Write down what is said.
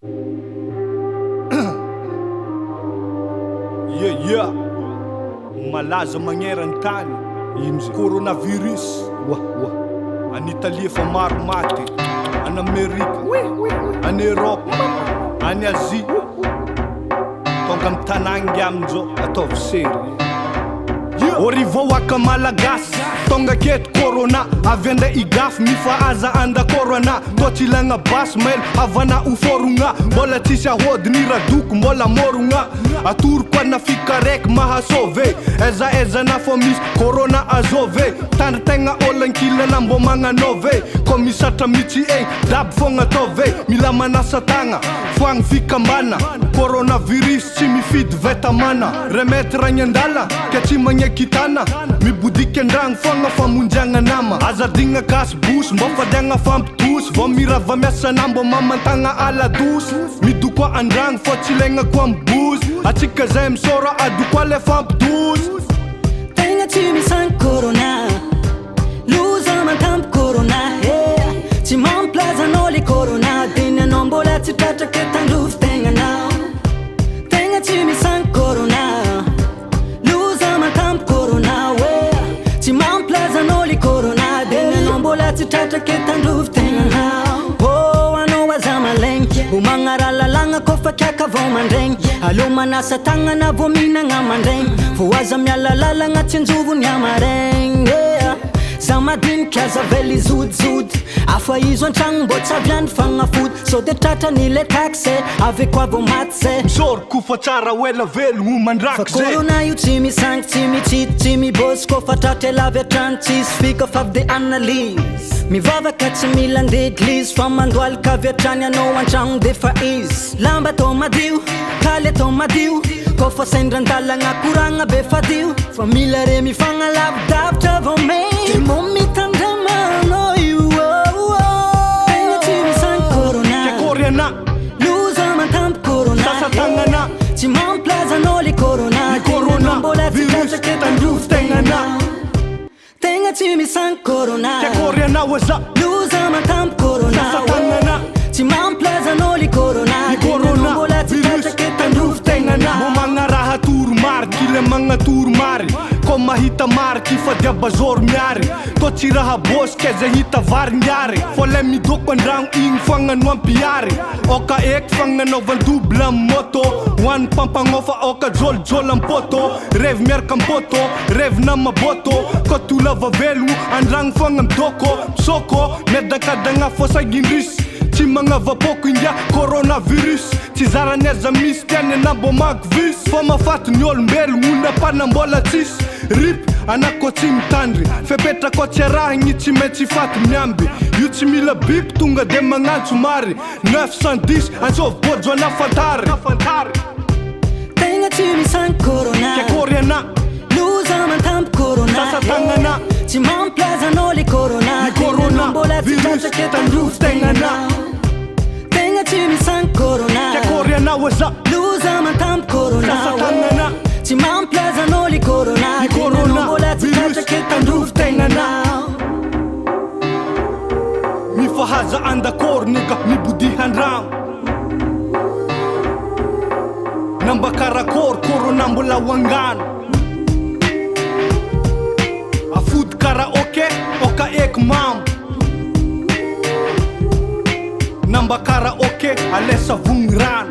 Yeah, malaza magneran-tany coronavirus. Any Italia efa maro maty, any Amerika, any Europe, any Asie. Tonga amin'ny tanàna amin'izao ataovy sery. Orivo waka malagasy tonga keto corona avy anda igafy mifahaza anda corona toatsilagna basy mail havana uforogna mbola tsisy ahodiny radoko mbola morogna atoroko ana fikaraiky mahasove aizaizana fo misy corona azove tandry tegna olankilana mbo magnanove ko misatra mitsy dabo fogna ataove mila manasa tagna foagny fikambana coronavirus tsy mifidy vetamana remetry ragny andala ka tsy magnekitana mibodika andragno fogna famonjagna nama azadigna gasy bosy mbo fadiagna fampitosy vao mirava miasana mbo mamantagna aladosy midoko andragno fo tsy ilaigna koa mibozy atsika zay misora adoko le fampitosy tegna tsy misagny corona loza mantampo corona tsy mamplazanao le corona diny anao mbola tsy tratraka tandrovy tegnanao tegna tsy misagny corona loza mantampo corona tsy mamplazanao le corona diny anao mbola tsy tratraka tandrovy tegnanao anao aza malaigny ho magnaralalagna kofa kiaka vao mandraigny alô manasa tagnana vao mihinagna mandraigny vo aza mialalalagna tsy anjovony amaraigny za madinika aza vely zodizody afa izo antragno mbo tsy aviany fagnafody so de tratrany le taxe ave koa vao maty zay misory kofa tsara hoela velogno mandraky zay fa corona io tsy misangy tsy mitsity tsy mibosy kofa tratra lavy atrano tsisy fika fa avy de analyse mivavaka tsy mila ande eglizy fa mandoalika avy atrany anao antragno de fa izy lamba atao madio kaly atao madio kofa sendran-dalagna koragna be fadio fa mila re mifagnalavy-davitra vao may mo mitandramanao io tegna tsy misangy corona koriana loza mantampo corona sasatagnana tsy mamplazanao le corona corona mbola tsy tratraka tandrovy tegnana tegna tsy misangy corona koriana waza loza mantampo corona sasatagnana tsy mamplazanao le corona corona mbola tsy tratraka tandrovy tegnana mo magnaraha toro-mariky le magnatoro-mary ko mahita mariky fa diabazory miary to tsy raha bosy ke zay hita vary miary fo le midoko andragno igny fagnano ampiary oka eky fagnanaovan-double moto hoany pampagnofa oka jolojolo ampoto revy miaraka ampoto revy na maboto ko tolava velogno andragno fogna midoko misoko miadakadagna fo sagindrisy tsy magnavapoko ingia coronavirus tsy zarany aza misy tiany anambo mago visy fa mafaty ny olombelogno onapana mbola tsisy rip anako tsy mitandry fepetra ko tsy arahigny tsy maintsy faty miamby io tsy mila biby tonga de magnantso mary 910 ansovy bojo anafantary tegna tsy misangy corona koriana loza mantampo corona sasatagnana tsy mamplazanao le corona corona mbola tsy tratraka tandrovy tegnana tegna tsy misangy corona koriana waza loza mantampo corona sasatagnana tsy mamplazanao le corona mbola tsy tratraka tandrovy tegnana mifahaza andakornika mibodihan-dragno nambakarakory corona mbola hoangano afody karaoke oka eky mamo nambakaraoke alesa vogny rano